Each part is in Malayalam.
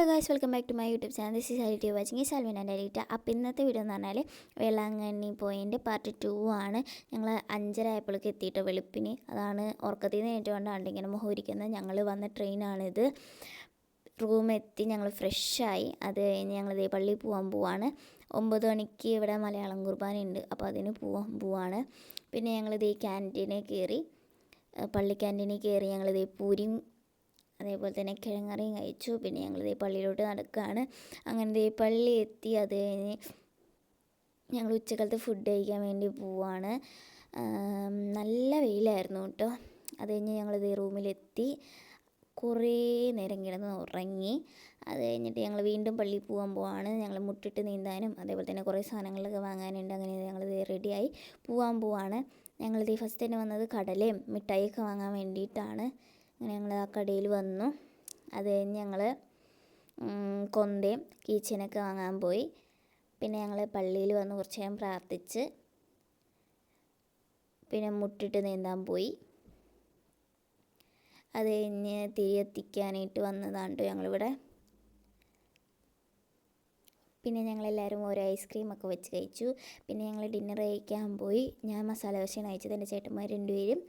Guys, welcome back to my YouTube channel. This is ഹരിറ്റി വാച്ചിങ് സാൽവിൻ ആൻഡ് അലീറ്റ. അപ്പോൾ ഇന്നത്തെ വീഡിയോ എന്ന് പറഞ്ഞാൽ വേളാങ്കണ്ണി പോയിൻ്റ് പാർട്ട് 2 ആണ്. ഞങ്ങൾ 5:30 ആയപ്പോഴേക്ക് എത്തിയിട്ട് വെളുപ്പിന്, അതാണ് ഉറക്കത്തിൽ നിന്ന് ഏറ്റുകൊണ്ടാണ് ഇങ്ങനെ മുഖമിരിക്കുന്നത്. ഞങ്ങൾ വന്ന ട്രെയിനാണിത്. റൂമെത്തി ഞങ്ങൾ ഫ്രഷായി. അത് കഴിഞ്ഞ് ഞങ്ങളിതേ പള്ളിയിൽ പോവാണ്. 9 മണിക്ക് ഇവിടെ മലയാളം കുർബാന ഉണ്ട്, അപ്പോൾ അതിന് പോവാണ്. പിന്നെ ഞങ്ങളിതേ ക്യാൻറ്റീനിൽ കയറി, പള്ളി ക്യാൻറ്റീനിൽ കയറി ഞങ്ങളിതേ പൂരിയും അതേപോലെ തന്നെ കിഴങ്ങറിയും കഴിച്ചു. പിന്നെ ഞങ്ങളിതേ പള്ളിയിലോട്ട് നടക്കുകയാണ്. അങ്ങനെ ദേ പള്ളി എത്തി. അത് കഴിഞ്ഞ് ഞങ്ങൾ ഉച്ചക്കാലത്ത് ഫുഡ് കഴിക്കാൻ വേണ്ടി പോവാണ്. നല്ല വെയിലായിരുന്നു കേട്ടോ. അത് കഴിഞ്ഞ് ഞങ്ങളിതേ റൂമിലെത്തി കുറേ നേരം കിടന്ന് ഉറങ്ങി. അത് കഴിഞ്ഞിട്ട് ഞങ്ങൾ വീണ്ടും പള്ളിയിൽ പോവാണ്. ഞങ്ങൾ മുട്ടിട്ട് നീന്താനും അതേപോലെ തന്നെ കുറേ സാധനങ്ങളൊക്കെ വാങ്ങാനുണ്ട്. അങ്ങനെ ഞങ്ങളിതേ റെഡിയായി പോവാണ്. ഞങ്ങളിതേ ഫസ്റ്റ് തന്നെ വന്നത് കടലയും മിഠായിയൊക്കെ വാങ്ങാൻ വേണ്ടിയിട്ടാണ്. അങ്ങനെ ഞങ്ങൾ ആ കടയിൽ വന്നു. അത് കഴിഞ്ഞ് ഞങ്ങൾ കൊന്തയും കീച്ചനൊക്കെ വാങ്ങാൻ പോയി. പിന്നെ ഞങ്ങൾ പള്ളിയിൽ വന്ന് കുറച്ച് നേരം പ്രാർത്ഥിച്ച് പിന്നെ മുട്ടിട്ട് നീന്താൻ പോയി. അത് കഴിഞ്ഞ് തിരിയെത്തിക്കാനായിട്ട് വന്നതാണ് ഞങ്ങളിവിടെ. പിന്നെ ഞങ്ങളെല്ലാവരും ഓരോ ഐസ്ക്രീമൊക്കെ വെച്ച് കഴിച്ചു. പിന്നെ ഞങ്ങൾ ഡിന്നർ കഴിക്കാൻ പോയി. ഞാൻ മസാല ദോശയാണ് കഴിച്ചത്. എൻ്റെ ചേട്ടന്മാർ 2 പേരും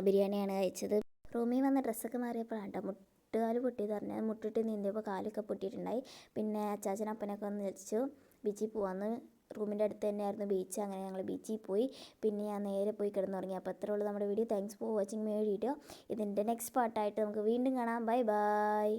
ബിരിയാണിയാണ് കഴിച്ചത്. റൂമിൽ വന്ന ഡ്രസ്സൊക്കെ മാറിയപ്പോഴാണ് കേട്ടോ മുട്ടുകാല് പൊട്ടിയത് പറഞ്ഞത്. മുട്ടിട്ട് നീന്തിയപ്പോൾ കാലൊക്കെ പൊട്ടിയിട്ടുണ്ടായി. പിന്നെ അച്ചാച്ചനപ്പനൊക്കെ വന്ന് വിളിച്ചു ബീച്ചിൽ പോകാമെന്ന്. റൂമിൻ്റെ അടുത്ത് തന്നെയായിരുന്നു ബീച്ച്. അങ്ങനെ ഞങ്ങൾ ബീച്ചിൽ പോയി. പിന്നെ ഞാൻ നേരെ പോയി കിടന്നുറങ്ങി. അപ്പോൾ അത്രേ ഉള്ളൂ നമ്മുടെ video. Thanks for watching my video. ഇതിൻ്റെ നെക്സ്റ്റ് പാർട്ടായിട്ട് നമുക്ക് വീണ്ടും കാണാം. Bye bye.